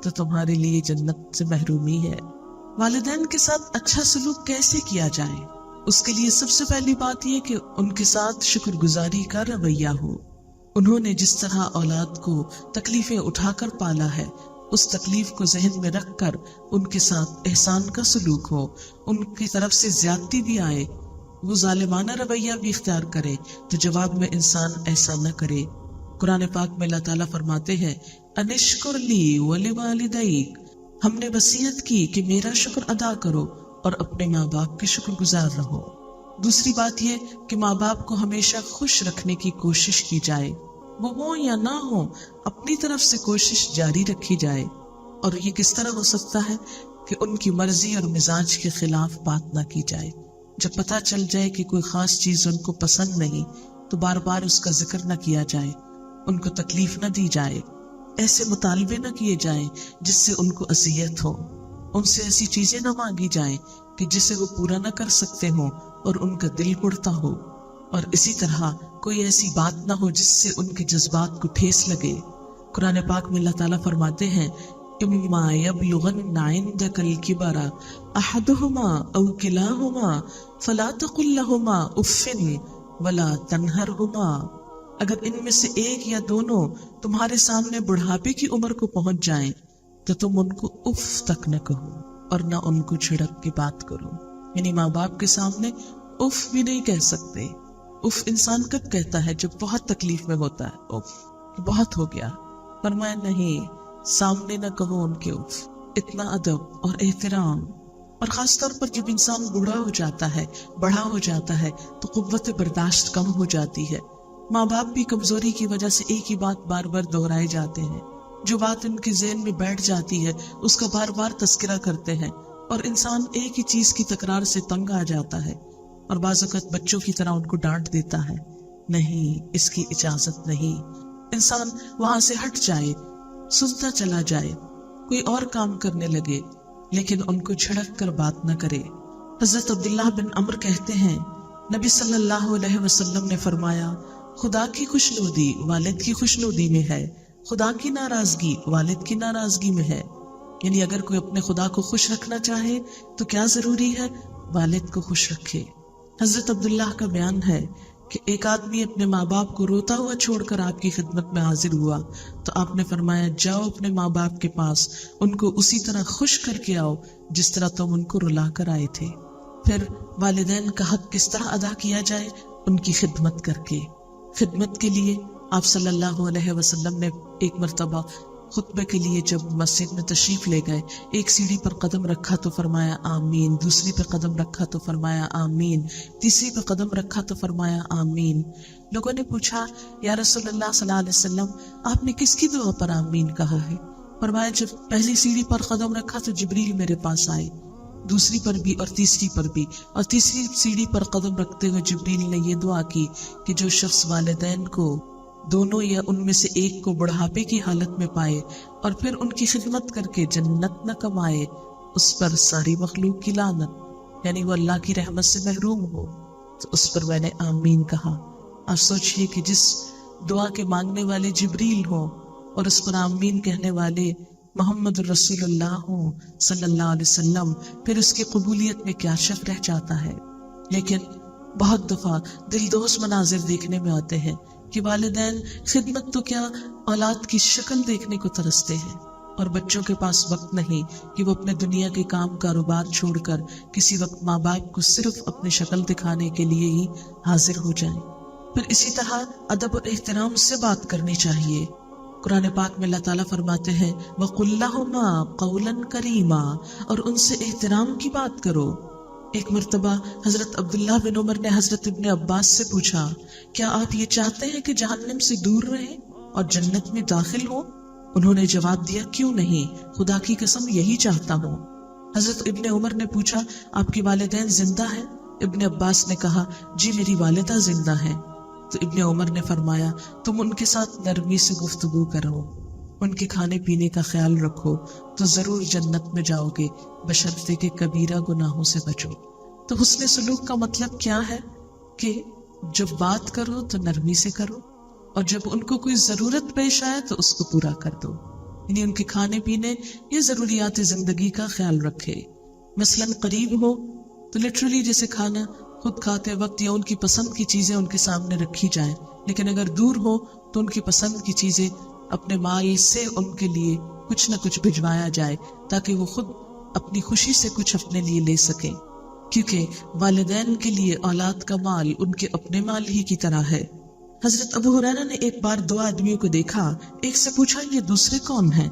A: تو تمہارے لیے جنت سے محرومی ہے۔ والدین کے ساتھ اچھا سلوک کیسے کیا جائے؟ اس کے لیے سب سے پہلی بات یہ کہ ان کے ساتھ شکر گزاری کا رویہ ہو۔ انہوں نے جس طرح اولاد کو تکلیفیں اٹھا کر پالا ہے، اس تکلیف کو ذہن میں رکھ کر ان کے ساتھ احسان کا سلوک ہو، ان کی طرف سے زیادتی بھی آئے، وہ ظالمانہ رویہ بھی اختیار کرے تو جواب میں انسان ایسا نہ کرے۔ قرآن پاک میں اللہ تعالیٰ فرماتے ہیں انشکر لی ولوالدیک، ہم نے وصیت کی کہ میرا شکر ادا کرو اور اپنے ماں باپ کے شکر گزار رہو۔ دوسری بات یہ کہ ماں باپ کو ہمیشہ خوش رکھنے کی کوشش کی جائے، وہ ہوں یا نہ ہوں اپنی طرف سے کوشش جاری رکھی جائے۔ اور یہ کس طرح ہو سکتا ہے کہ ان کی مرضی اور مزاج کے خلاف بات نہ کی جائے۔ جب پتہ چل جائے کہ کوئی خاص چیز ان کو پسند نہیں تو بار بار اس کا ذکر نہ کیا جائے، ان کو تکلیف نہ دی جائے، ایسے مطالبے نہ کیے جائیں جس سے ان کو اذیت ہو، ان سے ایسی چیزیں نہ مانگی جائیں کہ جسے وہ پورا نہ کر سکتے ہوں اور ان کا دل اڑتا ہو، اور اسی طرح کوئی ایسی بات نہ ہو جس سے ان کے جذبات کو ٹھیس لگے۔ قرآن پاک میں اللہ تعالیٰ فرماتے ہیں اما یبلغن عندک الکبر احدہما او کلاہما فلا تقل لہما اف ولا تنہرہما، اگر ان میں سے ایک یا دونوں تمہارے سامنے بڑھاپے کی عمر کو پہنچ جائیں تو تم ان کو اف تک نہ کہو اور نہ ان کو جھڑک کے بات کرو، یعنی ماں باپ کے سامنے اف بھی نہیں کہہ سکتے۔ اف انسان کب کہتا ہے؟ جب بہت تکلیف میں ہوتا ہے، اف بہت ہو گیا۔ فرمایا نہیں، سامنے نہ کہو ان کے اف۔ اتنا ادب اور احترام، اور خاص طور پر جب انسان بوڑھا ہو جاتا ہے، بڑا ہو جاتا ہے تو قوت برداشت کم ہو جاتی ہے۔ ماں باپ بھی کمزوری کی وجہ سے ایک ہی بات بار بار دہرائے جاتے ہیں، جو بات ان کے ذہن میں بیٹھ جاتی ہے اس کا بار بار تذکرہ کرتے ہیں، اور انسان ایک ہی چیز کی تکرار سے تنگ آ جاتا ہے، اور بعض اوقات بچوں کی طرح ان کو ڈانٹ دیتا ہے، نہیں، اس کی اجازت نہیں۔ انسان وہاں سے ہٹ جائے، سنتا چلا جائے، کوئی اور کام کرنے لگے، لیکن ان کو جھڑک کر بات نہ کرے۔ حضرت عبداللہ بن عمر کہتے ہیں نبی صلی اللہ علیہ وسلم نے فرمایا خدا کی خوشنودی والد کی خوشنودی میں ہے، خدا کی ناراضگی والد کی ناراضگی میں ہے۔ یعنی اگر کوئی اپنے خدا کو خوش رکھنا چاہے تو کیا ضروری ہے؟ والد کو خوش رکھے۔ حضرت عبداللہ کا بیان ہے کہ ایک آدمی اپنے ماں باپ کو روتا ہوا چھوڑ کر آپ کی خدمت میں حاضر ہوا تو آپ نے فرمایا جاؤ اپنے ماں باپ کے پاس، ان کو اسی طرح خوش کر کے آؤ جس طرح تم ان کو رلا کر آئے تھے۔ پھر والدین کا حق کس طرح ادا کیا جائے؟ ان کی خدمت کر کے۔ خدمت کے لیے آپ صلی اللہ علیہ وسلم نے ایک مرتبہ خطبے کے لیے جب مسجد میں تشریف لے گئے، ایک سیڑھی پر قدم رکھا تو فرمایا آمین، دوسری پر قدم رکھا تو فرمایا آمین، تیسری پر قدم رکھا تو فرمایا آمین۔ لوگوں نے پوچھا یا رسول اللہ صلی اللہ علیہ وسلم آپ نے کس کی دعا پر آمین کہا ہے؟ فرمایا جب پہلی سیڑھی پر قدم رکھا تو جبریل میرے پاس آئے، دوسری پر بھی اور تیسری پر بھی، اور تیسری سیڑھی پر قدم رکھتے ہوئے جبریل نے یہ دعا کی کہ جو شخص والدین کو دونوں یا ان میں سے ایک کو بڑھاپے کی حالت میں پائے اور پھر ان کی خدمت کر کے جنت نہ کمائے، اس پر ساری مخلوق کی لعنت، یعنی وہ اللہ کی رحمت سے محروم ہو۔ تو اس پر میں نے آمین کہا۔ آپ سوچئے کہ جس دعا کے مانگنے والے جبریل ہوں اور اس پر آمین کہنے والے محمد رسول اللہ ہوں صلی اللہ علیہ وسلم، پھر اس کی قبولیت میں کیا شک رہ جاتا ہے۔ لیکن بہت دفعہ دلدوز مناظر دیکھنے میں آتے ہیں کہ والدین خدمت تو کیا اولاد کی شکل دیکھنے کو ترستے ہیں، اور بچوں کے پاس وقت نہیں کہ وہ اپنے دنیا کے کام کاروبار چھوڑ کر کسی وقت ماں باپ کو صرف اپنی شکل دکھانے کے لیے ہی حاضر ہو جائیں۔ پھر اسی طرح ادب اور احترام سے بات کرنی چاہیے۔ قرآن پاک میں اللہ تعالیٰ فرماتے ہیں وَقُلْ لَهُمَا قَوْلًا كَرِيمًا، اور ان سے احترام کی بات کرو۔ ایک مرتبہ حضرت عبداللہ بن عمر نے حضرت ابن عباس سے پوچھا کیا آپ یہ چاہتے ہیں کہ جہنم سے دور رہیں اور جنت میں داخل ہوں؟ انہوں نے جواب دیا کیوں نہیں، خدا کی قسم یہی چاہتا ہوں۔ حضرت ابن عمر نے پوچھا آپ کے والدین زندہ ہیں؟ ابن عباس نے کہا جی میری والدہ زندہ ہیں۔ تو ابن عمر نے فرمایا تم ان کے ساتھ نرمی سے گفتگو کرو، ان کے کھانے پینے کا خیال رکھو تو ضرور جنت میں جاؤ گے، بشرطے کہ کبیرہ گناہوں سے بچو۔ تو حسن سلوک کا مطلب کیا ہے کہ جب بات کرو تو نرمی سے کرو، اور جب ان کو کوئی ضرورت پیش آئے تو اس کو پورا کر دو، یعنی ان کے کھانے پینے یا ضروریات زندگی کا خیال رکھے۔ مثلاً قریب ہو تو لٹرلی جیسے کھانا خود کھاتے وقت یا ان کی پسند کی چیزیں ان کے سامنے رکھی جائیں، لیکن اگر دور ہو تو ان کی پسند کی چیزیں اپنے مال سے ان کے لیے کچھ نہ کچھ بھجوایا جائے تاکہ وہ خود اپنی خوشی سے کچھ اپنے لیے لے سکیں، کیونکہ والدین کے لیے اولاد کا مال ان کے اپنے مال ہی کی طرح ہے۔ حضرت ابو ہریرہ نے ایک بار دو آدمیوں کو دیکھا، ایک سے پوچھا یہ دوسرے کون ہیں؟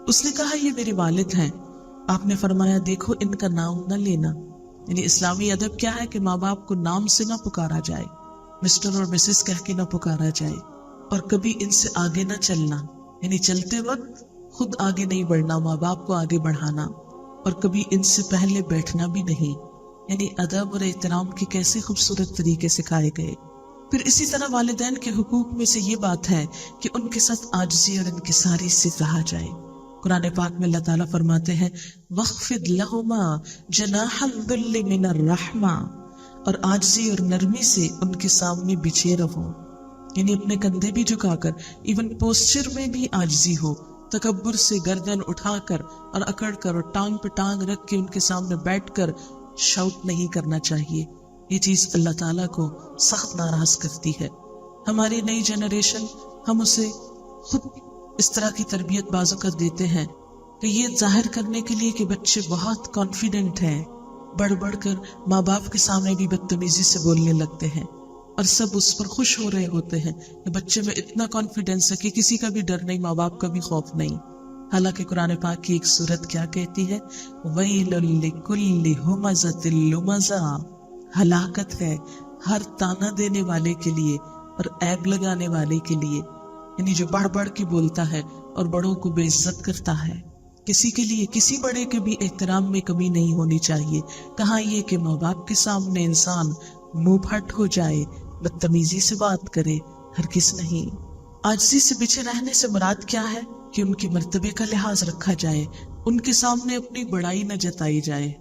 A: اس نے کہا یہ میرے والد ہیں۔ آپ نے فرمایا دیکھو ان کا نام نہ لینا، یعنی اسلامی ادب کیا ہے کہ ماں باپ کو نام سے نہ پکارا جائے، مسٹر اور مسز کہہ کے نہ پکارا جائے، اور کبھی ان سے آگے نہ چلنا، یعنی چلتے وقت خود آگے نہیں بڑھنا، ماں باپ کو آگے بڑھانا، اور کبھی ان سے پہلے بیٹھنا بھی نہیں، یعنی ادب اور احترام کے کیسے خوبصورت طریقے سکھائے گئے۔ پھر اسی طرح والدین کے حقوق میں سے یہ بات ہے کہ ان کے ساتھ عاجزی اور انکساری سے رہا جائے۔ قرآن پاک میں اللہ تعالیٰ فرماتے ہیں وَاخْفِضْ لَهُمَا جَنَاحَ الذُّلِّ مِنَ الرَّحْمَةِ، اور عاجزی اور نرمی سے ان کے سامنے بچھے رہو، یعنی اپنے کندھے بھی جھکا کر، ایون پوسچر میں بھی عاجزی ہو، تکبر سے گردن اٹھا کر اور اکڑ کر اور ٹانگ پہ ٹانگ رکھ کے ان کے سامنے بیٹھ کر شاؤٹ نہیں کرنا چاہیے۔ یہ چیز اللہ تعالیٰ کو سخت ناراض کرتی ہے۔ ہماری نئی جنریشن ہم اسے خود اس طرح کی تربیت بازو کر دیتے ہیں کہ یہ ظاہر کرنے کے لیے کہ بچے بہت کانفیڈنٹ ہیں، بڑھ بڑھ کر ماں باپ کے سامنے بھی بدتمیزی سے بولنے لگتے ہیں، اور سب اس پر خوش ہو رہے ہوتے ہیں کہ بچے میں اتنا کانفیڈنس ہے کہ کسی کا بھی ڈر نہیں، ماں باپ کا بھی خوف نہیں۔ حالانکہ قرآن پاک کی ایک سورت کیا کہتی ہے وَيْلٌ لِكُلِّ هُمَزَةٍ لُمَزَةٍ، ہلاکت ہے ہر تانا دینے والے کے لیے اور عیب لگانے والے کے لیے، یعنی جو بڑھ بڑھ کے بولتا ہے اور بڑوں کو بے عزت کرتا ہے۔ کسی کے لیے کسی بڑے کے بھی احترام میں کمی نہیں ہونی چاہیے۔ کہاں یہ کہ ماں باپ کے سامنے انسان منہ پھٹ ہو جائے، بدتمیزی سے بات کرے، ہرگز نہیں۔ عاجزی سے پیچھے رہنے سے مراد کیا ہے کہ ان کے مرتبے کا لحاظ رکھا جائے، ان کے سامنے اپنی بڑائی نہ جتائی جائے،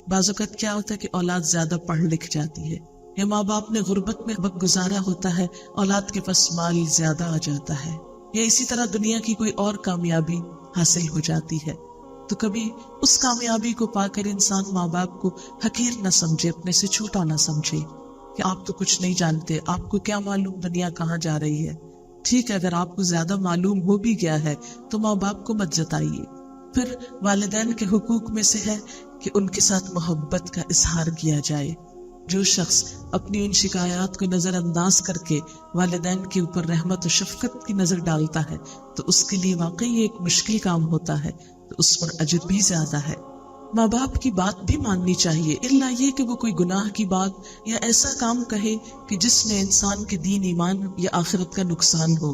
A: بعض اوقات کیا ہوتا ہے کہ اولاد زیادہ پڑھ لکھ جاتی ہے، یا ماں باپ نے غربت میں وقت گزارا ہوتا ہے، اولاد کے پاس مال زیادہ آ جاتا ہے، یا اسی طرح دنیا کی کوئی اور کامیابی حاصل ہو جاتی ہے، تو کبھی اس کامیابی کو پا کر انسان ماں باپ کو حقیر نہ سمجھے، اپنے سے چھوٹا نہ سمجھے کہ آپ تو کچھ نہیں جانتے، آپ کو کیا معلوم دنیا کہاں جا رہی ہے۔ ٹھیک ہے، اگر آپ کو زیادہ معلوم ہو بھی گیا ہے تو ماں باپ کو مت جتائیے۔ پھر والدین کے حقوق میں سے ہے کہ ان کے ساتھ محبت کا اظہار کیا جائے۔ جو شخص اپنی ان شکایات کو نظر انداز کر کے والدین کے اوپر رحمت و شفقت کی نظر ڈالتا ہے تو اس کے لیے واقعی ایک مشکل کام ہوتا ہے، تو اس پر اجر بھی زیادہ ہے۔ ماں باپ کی بات بھی ماننی چاہیے، الا یہ کہ وہ کوئی گناہ کی بات یا ایسا کام کہے کہ جس میں انسان کے دین ایمان یا آخرت کا نقصان ہو۔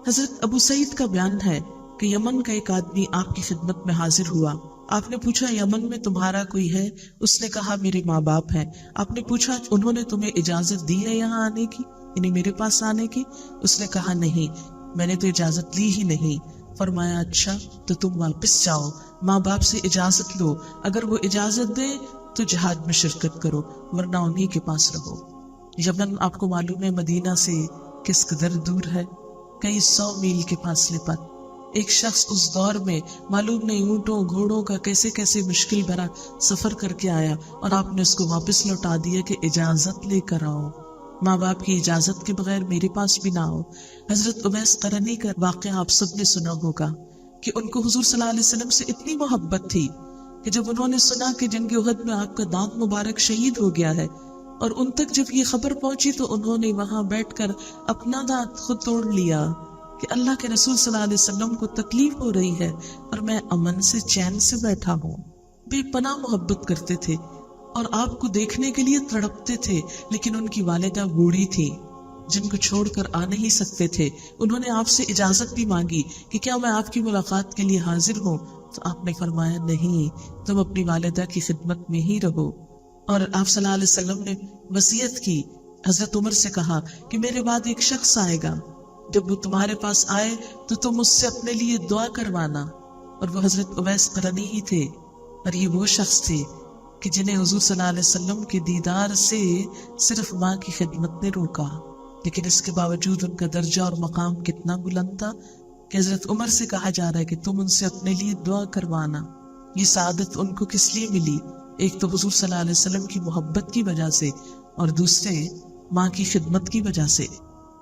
A: حضرت ابو سعید کا بیان ہے کہ یمن کا ایک آدمی آپ کی خدمت میں حاضر ہوا۔ آپ نے پوچھا یمن میں تمہارا کوئی ہے؟ اس نے کہا میرے ماں باپ ہیں۔ آپ نے پوچھا انہوں نے تمہیں اجازت دی ہے یہاں آنے کی، یعنی میرے پاس آنے کی؟ اس نے کہا نہیں، میں نے تو اجازت لی ہی نہیں۔ فرمایا اچھا تو تم واپس جاؤ، ماں باپ سے اجازت لو، اگر وہ اجازت دے تو جہاد میں شرکت کرو، ورنہ انہی کے پاس رہو۔ یمن آپ کو معلوم ہے مدینہ سے کس قدر دور ہے، کئی 100 میل کے فاصلے پر۔ ایک شخص اس دور میں معلوم نہیں اونٹوں گھوڑوں کا کیسے کیسے مشکل بھرا سفر کر کے آیا، اور آپ نے اس کو واپس لوٹا دیا کہ اجازت لے کر آؤ، ماں باپ کی اجازت کے بغیر میرے پاس بھی نہ آؤ۔ حضرت اویس قرنی کا واقعہ آپ سب نے سنا ہوگا کہ ان کو حضور صلی اللہ علیہ وسلم سے اتنی محبت تھی کہ جب انہوں نے سنا کہ جنگ احد میں آپ کا دانت مبارک شہید ہو گیا ہے، اور ان تک جب یہ خبر پہنچی تو انہوں نے وہاں بیٹھ کر اپنا دانت خود توڑ لیا کہ اللہ کے رسول صلی اللہ علیہ وسلم کو تکلیف ہو رہی ہے اور میں امن سے چین سے بیٹھا ہوں۔ بے پناہ محبت کرتے تھے اور آپ کو دیکھنے کے لیے تڑپتے تھے، لیکن ان کی والدہ بوڑھی تھی جن کو چھوڑ کر آ نہیں سکتے تھے۔ انہوں نے آپ سے اجازت بھی مانگی کہ کیا میں آپ کی ملاقات کے لیے حاضر ہوں، تو آپ نے فرمایا نہیں، تم اپنی والدہ کی خدمت میں ہی رہو۔ اور آپ صلی اللہ علیہ وسلم نے وصیت کی، حضرت عمر سے کہا کہ میرے بعد ایک شخص آئے گا، جب وہ تمہارے پاس آئے تو تم اس سے اپنے لیے دعا کروانا، اور وہ حضرت اویس قرنی ہی تھے۔ اور یہ وہ شخص تھے کہ جنہیں حضور صلی اللہ علیہ وسلم کے دیدار سے صرف ماں کی خدمت نے روکا، لیکن اس کے باوجود ان کا درجہ اور مقام کتنا بلند تھا کہ حضرت عمر سے کہا جا رہا ہے کہ تم ان سے اپنے لیے دعا کروانا۔ یہ سعادت ان کو کس لیے ملی؟ ایک تو حضور صلی اللہ علیہ وسلم کی محبت کی وجہ سے، اور دوسرے ماں کی خدمت کی وجہ سے۔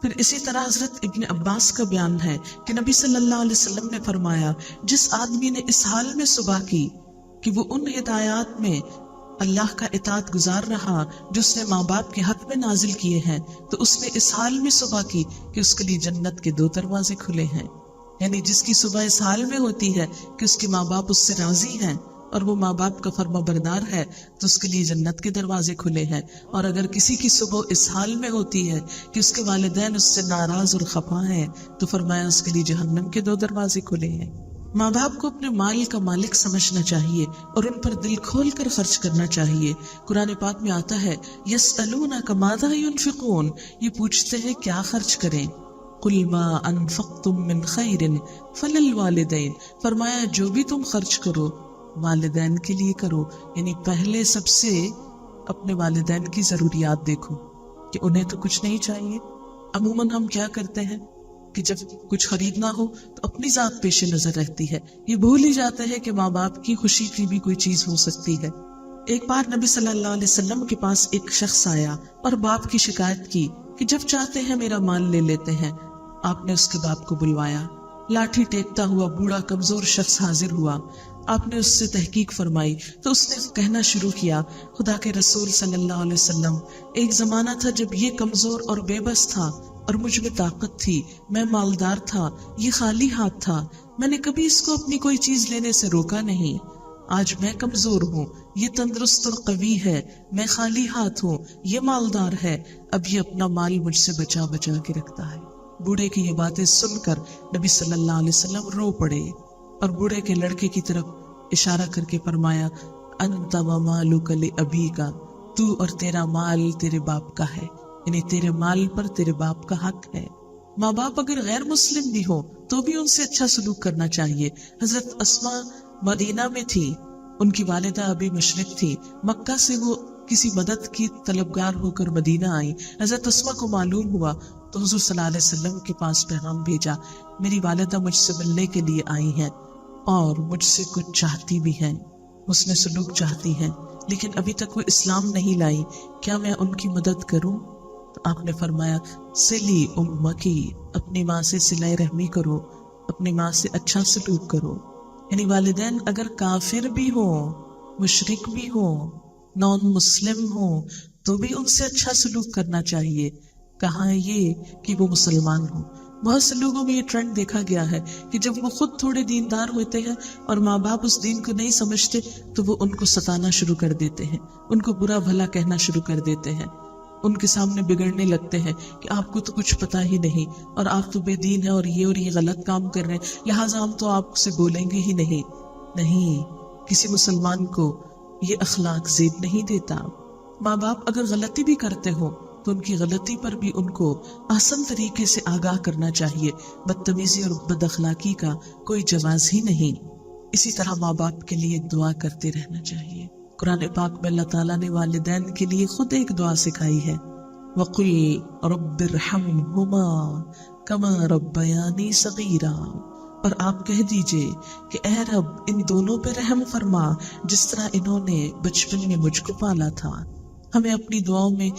A: پھر اسی طرح حضرت ابن عباس کا بیان ہے کہ نبی صلی اللہ علیہ وسلم نے فرمایا، جس آدمی نے اس حال میں صبح کی کہ وہ ان ہدایات میں اللہ کا اطاعت گزار رہا جو اس نے ماں باپ کے حق میں نازل کیے ہیں، تو اس نے اس حال میں صبح کی کہ اس کے لیے جنت کے 2 دروازے کھلے ہیں۔ یعنی جس کی صبح اس حال میں ہوتی ہے کہ اس کے ماں باپ اس سے راضی ہیں اور وہ ماں باپ کا فرما بردار ہے، تو اس کے لیے جنت کے دروازے کھلے ہیں۔ اور اگر کسی کی صبح اس حال میں ہوتی ہے کہ اس کے والدین اس سے ناراض اور خفا ہیں، تو فرمایا اس کے لیے جہنم کے 2 دروازے کھلے ہیں۔ ماں باپ کو اپنے مال کا مالک سمجھنا چاہیے اور ان پر دل کھول کر خرچ کرنا چاہیے۔ قرآن پاک میں آتا ہے یسألونک ماذا ينفقون، یہ پوچھتے ہیں کیا خرچ کریں، قل ما انفقتم من خیر فللوالدین، فرمایا جو بھی تم خرچ کرو والدین کے لیے کرو، یعنی پہلے سب سے اپنے والدین کی ضروریات دیکھو کہ انہیں تو کچھ نہیں چاہیے۔ عموماً ہم کیا کرتے ہیں کہ جب کچھ خریدنا ہو تو اپنی ذات پیش نظر رہتی ہے، یہ بھول ہی جاتے ہیں کہ ماں باپ کی خوشی کی بھی کوئی چیز ہو سکتی ہے۔ ایک بار نبی صلی اللہ علیہ وسلم کے پاس ایک شخص آیا اور باپ کی شکایت کی کہ جب چاہتے ہیں میرا مال لے لیتے ہیں۔ آپ نے اس کے باپ کو بلوایا، لاٹھی ٹیکتا ہوا بوڑھا کمزور شخص حاضر ہوا۔ آپ نے اس سے تحقیق فرمائی تو اس نے کہنا شروع کیا، خدا کے رسول صلی اللہ علیہ وسلم، ایک زمانہ تھا جب یہ کمزور اور بے بس تھا اور مجھ میں طاقت تھی، میں مالدار تھا، یہ خالی ہاتھ تھا، میں نے کبھی اس کو اپنی کوئی چیز لینے سے روکا نہیں۔ آج میں کمزور ہوں، یہ تندرست اور قوی ہے، میں خالی ہاتھ ہوں، یہ مالدار ہے، اب یہ اپنا مال مجھ سے بچا بچا کے رکھتا ہے۔ بوڑھے کی یہ باتیں سن کر نبی صلی اللہ علیہ وسلم رو پڑے اور بوڑھے کے لڑکے کی طرف اشارہ کر کے فرمایا، انت ومالک لابیک، تو اور تیرا مال تیرے باپ کا ہے، یعنی تیرے مال پر تیرے باپ کا حق ہے۔ ماں باپ اگر غیر مسلم بھی ہو تو بھی ان سے اچھا سلوک کرنا چاہیے۔ حضرت اسماء مدینہ میں تھی ان کی والدہ ابھی مشرق تھی، مکہ سے وہ کسی مدد کی طلبگار ہو کر مدینہ آئی۔ حضرت اسمہ کو معلوم ہوا تو حضور صلی اللہ علیہ وسلم کے پاس پیغام بھیجا، میری والدہ مجھ سے ملنے کے لیے آئی ہیں اور مجھ سے کچھ چاہتی بھی ہیں، حسن سلوک چاہتی ہیں، لیکن ابھی تک وہ اسلام نہیں لائی، کیا میں ان کی مدد کروں؟ تو آپ نے فرمایا، صلی امکی، اپنی ماں سے صلہ رحمی کرو، اپنی ماں سے اچھا سلوک کرو۔ یعنی والدین اگر کافر بھی ہوں، مشرک بھی ہوں، نان مسلم ہوں، تو بھی ان سے اچھا سلوک کرنا چاہیے، کہاں یہ کہ وہ مسلمان ہوں۔ بہت سے لوگوں میں یہ ٹرینڈ دیکھا گیا ہے کہ جب وہ خود تھوڑے دیندار ہوتے ہیں اور ماں باپ اس دین کو نہیں سمجھتے تو وہ ان کو ستانا شروع کر دیتے ہیں، ان کو برا بھلا کہنا شروع کر دیتے ہیں، ان کے سامنے بگڑنے لگتے ہیں کہ آپ کو تو کچھ پتا ہی نہیں اور آپ تو بے دین ہے اور یہ غلط کام کر رہے ہیں، لہٰذا ہم تو آپ سے بولیں گے ہی نہیں۔ کسی مسلمان کو یہ اخلاق زیب نہیں دیتا۔ ماں باپ اگر غلطی بھی کرتے ہو تو ان کی غلطی پر بھی ان کو آسان طریقے سے آگاہ کرنا چاہیے، بدتمیزی اور بد اخلاقی کا کوئی جواز ہی نہیں۔ اسی طرح ماں باپ کے لیے دعا کرتے رہنا چاہیے۔ قرآن پاک میں اللہ تعالیٰ نے والدین کے لیے خود ایک دعا سکھائی ہے، وَقُلْ رَبِّ ارْحَمْهُمَا كَمَا رَبَّيَانِي صَغِيرًا، اور آپ کہہ دیجئے کہ اے رب ان دونوں پہ رحم فرما جس طرح انہوں نے بچپن میں مجھ کو پالا تھا۔ ہمیں اپنی دعاؤں میں